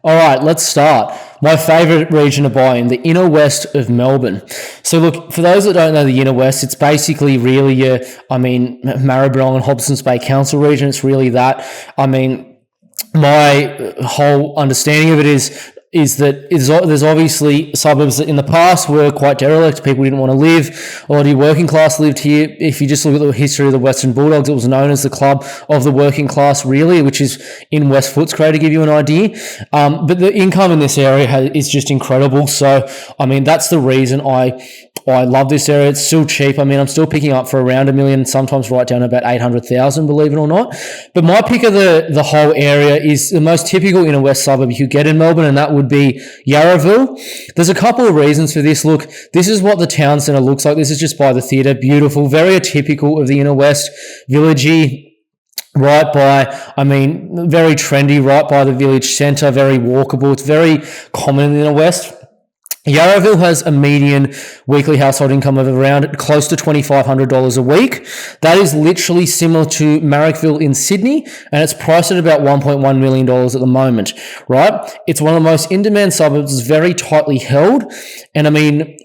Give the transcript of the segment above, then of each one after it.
All right, let's start. My favourite region to buy in, the inner west of Melbourne. So look, for those that don't know the inner west, it's basically really Maribyrnong and Hobsons Bay Council region. It's really that. My whole understanding of it is that there's obviously suburbs that in the past were quite derelict. People didn't want to live. A lot of your working class lived here. If you just look at the history of the Western Bulldogs, it was known as the club of the working class, really, which is in West Footscray, to give you an idea. But the income in this area is just incredible. So, that's the reason I love this area. It's still cheap. I'm still picking up for around $1 million, sometimes right down to about 800,000, believe it or not. But my pick of the whole area is the most typical inner west suburb you get in Melbourne, and that would be Yarraville. There's a couple of reasons for this. Look, this is what the town centre looks like. This is just by the theatre. Beautiful, very atypical of the inner west, villagey. Right by, very trendy, right by the village centre, very walkable. It's very common in the inner west. Yarraville has a median weekly household income of around close to $2,500 a week. That is literally similar to Marrickville in Sydney, and it's priced at about $1.1 million at the moment, right? It's one of the most in-demand suburbs. It's very tightly held, and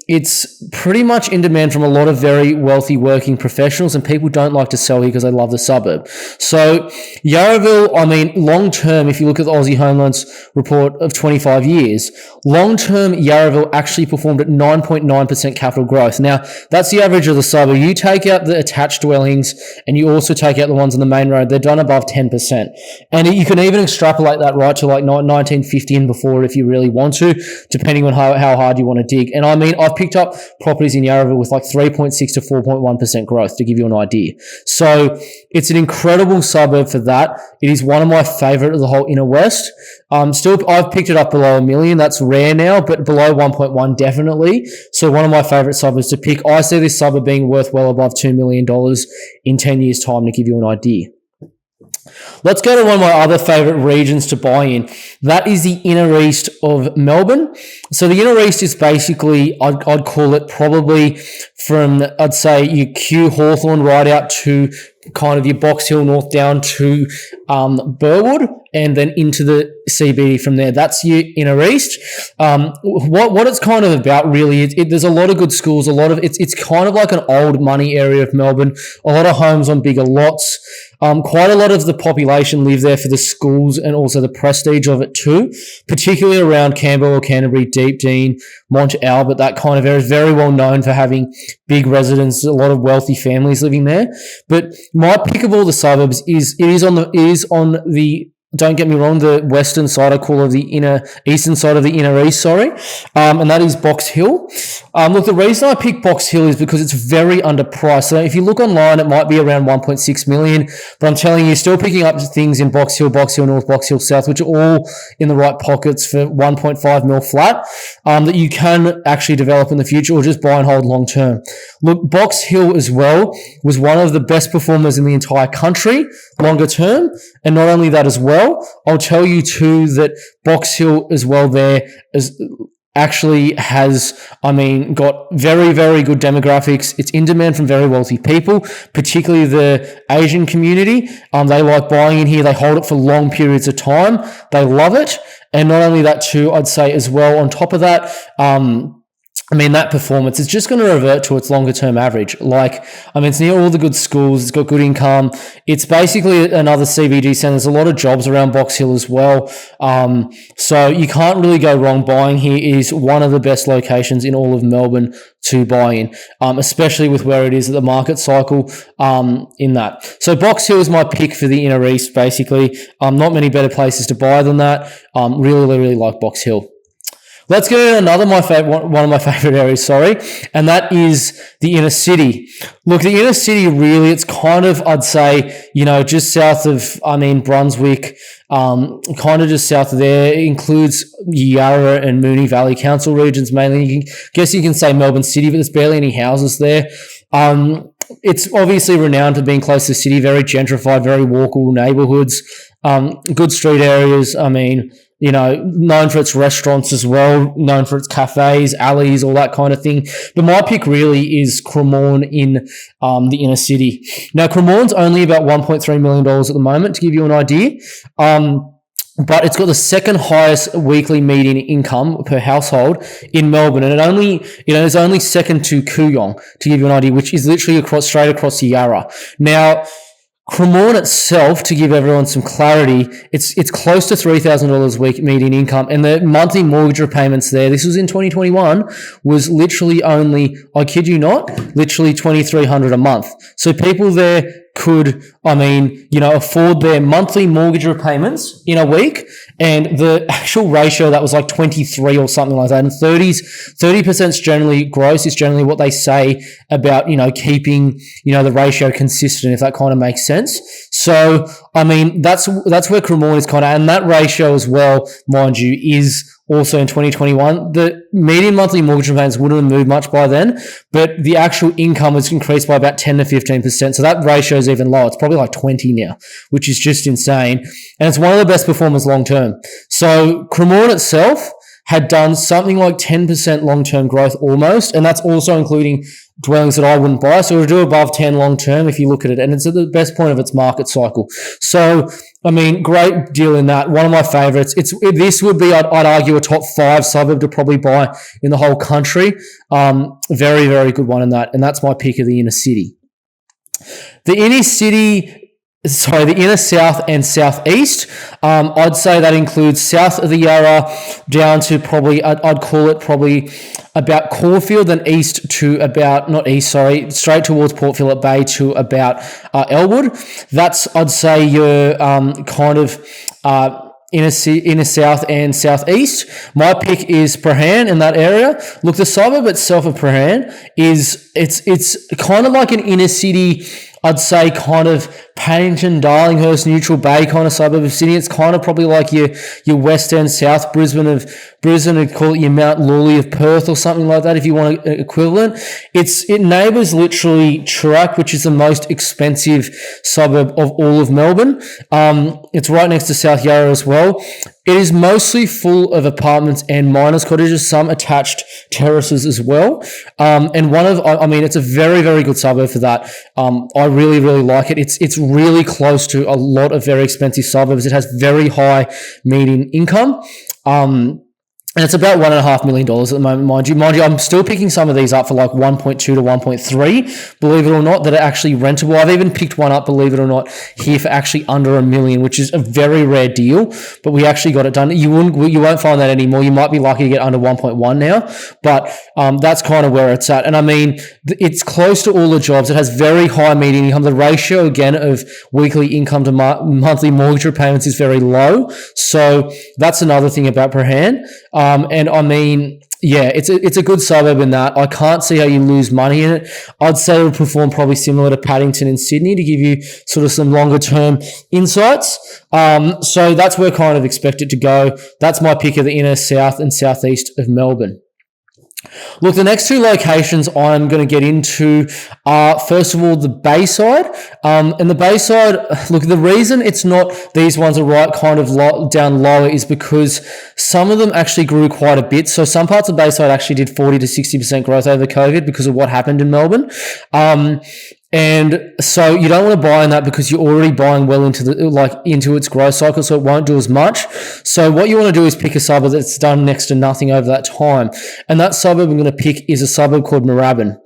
it's pretty much in demand from a lot of very wealthy working professionals, and people don't like to sell here because they love the suburb. So Yarraville, long-term, if you look at the Aussie Home Loans report of 25 years, long-term Yarraville actually performed at 9.9% capital growth. Now, that's the average of the suburb. You take out the attached dwellings and you also take out the ones on the main road, they're done above 10%. And you can even extrapolate that right to like 1950 and before if you really want to, depending on how hard you want to dig. And I've picked up properties in Yarraville with like 3.6 to 4.1% growth, to give you an idea. So it's an incredible suburb for that. It is one of my favourite of the whole inner west. I've picked it up below $1 million. That's rare now, but below 1.1 definitely. So one of my favourite suburbs to pick. I see this suburb being worth well above $2 million in 10 years' time, to give you an idea. Let's go to one of my other favourite regions to buy in. That is the inner east of Melbourne. So the inner east is basically, I'd call it probably from, I'd say, your Kew Hawthorn right out to kind of your Box Hill North down to Burwood, and then into the CBD from there. That's your inner east. What it's kind of about really, there's a lot of good schools, it's kind of like an old money area of Melbourne, a lot of homes on bigger lots. Quite a lot of the population live there for the schools and also the prestige of it too, particularly around Camberwell, Canterbury, Deep Dean, Mont Albert, that kind of area is very well known for having big residences, a lot of wealthy families living there. But my pick of all the suburbs is on the don't get me wrong, the western side, I call it the eastern side of the inner east, and that is Box Hill. Look, the reason I pick Box Hill is because it's very underpriced. So if you look online, it might be around 1.6 million, but I'm telling you, still picking up things in Box Hill North, Box Hill South, which are all in the right pockets for 1.5 mil flat, that you can actually develop in the future or just buy and hold long term. Look, Box Hill as well was one of the best performers in the entire country, longer term, and not only that as well, I'll tell you too that Box Hill as well there is actually has, got very, very good demographics. It's in demand from very wealthy people, particularly the Asian community. They like buying in here. They hold it for long periods of time. They love it. And not only that too, I'd say as well, on top of that, that performance is just going to revert to its longer term average. It's near all the good schools. It's got good income. It's basically another CBD centre. There's a lot of jobs around Box Hill as well. So you can't really go wrong. Buying here is one of the best locations in all of Melbourne to buy in, especially with where it is at the market cycle in that. So Box Hill is my pick for the inner east, basically. Not many better places to buy than that. Really, really like Box Hill. Let's go to one of my favorite areas, and that is the inner city. Look, the inner city really, it's kind of, I'd say, just south of, Brunswick, kind of just south of there. It includes Yarra and Moonee Valley Council regions mainly. You can say Melbourne City, but there's barely any houses there. It's obviously renowned for being close to the city, very gentrified, very walkable neighbourhoods, good street areas. Known for its restaurants as well, known for its cafes, alleys, all that kind of thing. But my pick really is Cremorne in the inner city. Now, Cremorne's only about $1.3 million at the moment, to give you an idea. but it's got the second highest weekly median income per household in Melbourne, and it is only second to Kooyong, to give you an idea, which is literally straight across the Yarra. Now, Cremorne itself, to give everyone some clarity, it's close to $3,000 a week median income, and the monthly mortgage repayments there, this was in 2021, was literally only, I kid you not, literally $2,300 a month. So people there could, afford their monthly mortgage repayments in a week, and the actual ratio that was like 23 or something like that. And 30% is generally gross, is generally what they say about, keeping, the ratio consistent, if that kind of makes sense. So, that's where Cremorne is kind of, and that ratio as well, mind you, is also in 2021. The median monthly mortgage repayments wouldn't have moved much by then, but the actual income was increased by about 10 to 15%. So that ratio is even lower. It's probably like 20 now, which is just insane. And it's one of the best performers long term. So Cremorne itself had done something like 10% long-term growth almost, and that's also including dwellings that I wouldn't buy. So it'll do above 10 long-term if you look at it, and it's at the best point of its market cycle. So, great deal in that. One of my favourites. This would be, I'd argue, a top 5 suburb to probably buy in the whole country. Very, very good one in that, and that's my pick of the inner city. The inner south and southeast. I'd say that includes south of the Yarra down to probably, I'd call it probably about Caulfield, then east to about, straight towards Port Phillip Bay to about Elwood. That's, I'd say, your inner south and southeast. My pick is Prahran in that area. Look, the suburb itself of Prahran it's kind of like an inner city, I'd say, kind of Paddington, Darlinghurst, Neutral Bay kind of suburb of Sydney. It's kind of probably like your West End, South Brisbane, I'd call it your Mount Lawley of Perth or something like that if you want an equivalent. It neighbours literally Toorak, which is the most expensive suburb of all of Melbourne. It's right next to South Yarra as well. It is mostly full of apartments and miners' cottages, some attached terraces as well. It's a very, very good suburb for that. I really, really like it. It's really close to a lot of very expensive suburbs. It has very high median income. And it's about $1.5 million at the moment, mind you. I'm still picking some of these up for like 1.2 to 1.3, believe it or not, that are actually rentable. I've even picked one up, believe it or not, here for actually under $1 million, which is a very rare deal, but we actually got it done. You won't find that anymore. You might be lucky to get under 1.1 now, but that's kind of where it's at. And it's close to all the jobs. It has very high median income. The ratio, again, of weekly income to monthly mortgage repayments is very low. So that's another thing about Prahran. It's a good suburb in that. I can't see how you lose money in it. I'd say it would perform probably similar to Paddington in Sydney to give you sort of some longer term insights. So that's where I kind of expect it to go. That's my pick of the inner south and southeast of Melbourne. Look, the next two locations I'm going to get into are, first of all, the Bayside. And the Bayside, look, the reason it's not these ones are right kind of down lower is because some of them actually grew quite a bit. So some parts of Bayside actually did 40 to 60% growth over COVID because of what happened in Melbourne. And so you don't want to buy in that because you're already buying well into its growth cycle, so it won't do as much. So what you want to do is pick a suburb that's done next to nothing over that time. And that suburb I'm going to pick is a suburb called Moorabbin.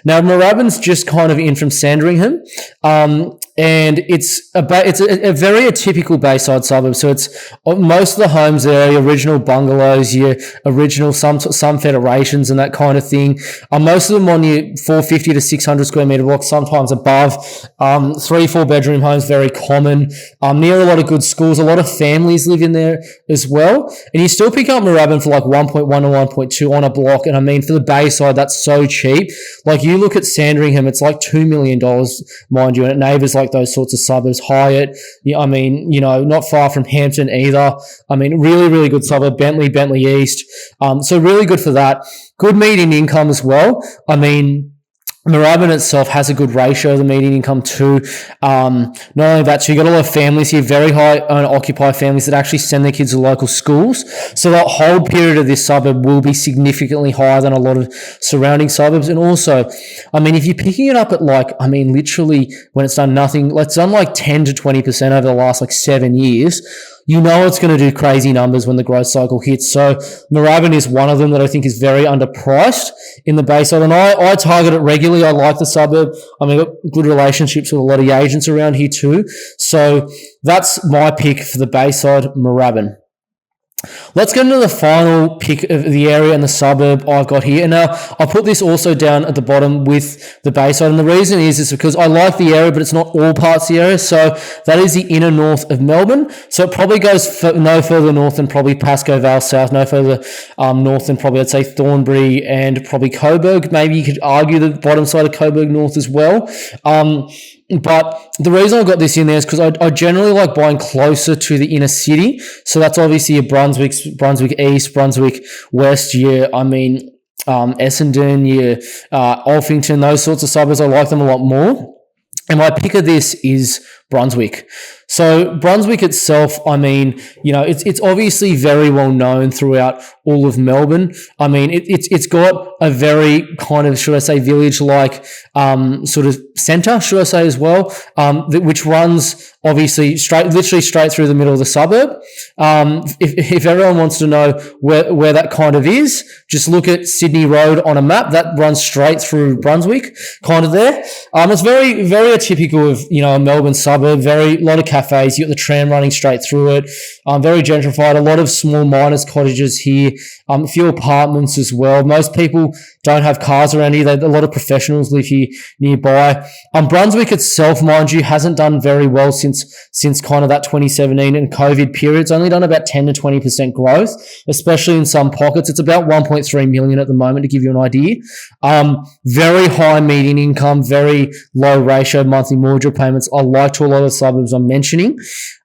Now, Moorabbin's just kind of in from Sandringham. And it's a very atypical Bayside suburb. So it's most of the homes there, your original bungalows, your original some federations and that kind of thing. Most of them on your 450 to 600 square meter blocks, sometimes above. 3-4 bedroom homes, very common. Near a lot of good schools. A lot of families live in there as well. And you still pick up Moorabbin for like 1.1 or 1.2 on a block. And for the Bayside, that's so cheap. Like you look at Sandringham, it's like $2 million, mind you, and it neighbours like those sorts of suburbs. Hyatt, not far from Hampton either. Really, really good suburb. Bentley East. So really good for that. Good median income as well. Moorabbin itself has a good ratio of the median income too. Not only that, so you got a lot of families here, very high owner-occupied families that actually send their kids to local schools. So that whole period of this suburb will be significantly higher than a lot of surrounding suburbs. And also, if you're picking it up at literally when it's done nothing, it's done like 10 to 20% over the last 7 years. you know it's going to do crazy numbers when the growth cycle hits. So Moorabbin is one of them that I think is very underpriced in the Bayside, and I target it regularly. I like the suburb. I mean, I've got good relationships with a lot of agents around here too. So that's my pick for the Bayside, Moorabbin. Let's get into the final pick of the area and the suburb I've got here. And now I put this also down at the bottom with the Bayside. And the reason is because I like the area, but it's not all parts of the area. So that is the inner north of Melbourne. So it probably goes no further north than probably Pascoe Vale South, no further north than probably, I'd say, Thornbury and probably Coburg. Maybe you could argue the bottom side of Coburg North as well. But the reason I got this in there is because I generally like buying closer to the inner city. So that's obviously your Brunswick East, Brunswick West, Essendon, Alphington, those sorts of suburbs. I like them a lot more. And my pick of this is Brunswick. So Brunswick itself, it's obviously very well known throughout all of Melbourne. I mean, it's got a very kind of, should I say, village-like sort of centre, should I say, as well, which runs obviously literally straight through the middle of the suburb. If everyone wants to know where that kind of is, just look at Sydney Road on a map. That runs straight through Brunswick, kind of there. It's very, very atypical of, a Melbourne suburb. A lot of cafes. You got the tram running straight through it. Very gentrified. A lot of small miners' cottages here. A few apartments as well. Most people don't have cars around here. A lot of professionals live here nearby. Brunswick itself, mind you, hasn't done very well since kind of that 2017 and COVID period. It's only done about 10 to 20% growth, especially in some pockets. It's about 1.3 million at the moment, to give you an idea. Very high median income, very low ratio monthly mortgage payments. I like to a lot of the suburbs I'm mentioning.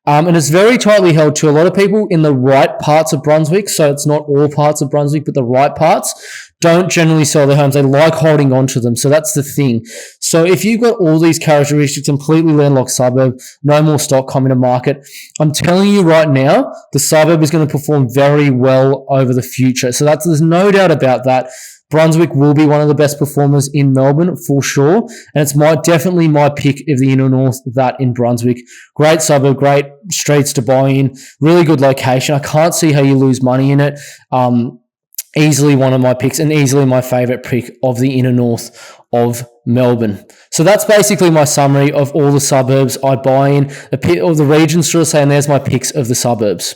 And it's very tightly held to a lot of people in the right parts of Brunswick. So it's not all parts of Brunswick, but the right parts don't generally sell their homes. They like holding on to them. So that's the thing. So if you've got all these characteristics, completely landlocked suburb, no more stock coming to market, I'm telling you right now, the suburb is going to perform very well over the future. So there's no doubt about that. Brunswick will be one of the best performers in Melbourne for sure, and it's definitely my pick of the inner north, that in Brunswick. Great suburb, great streets to buy in, really good location. I can't see how you lose money in it. Easily one of my picks and easily my favourite pick of the inner north of Melbourne. So that's basically my summary of all the suburbs I buy in, or the regions, should I say, and there's my picks of the suburbs.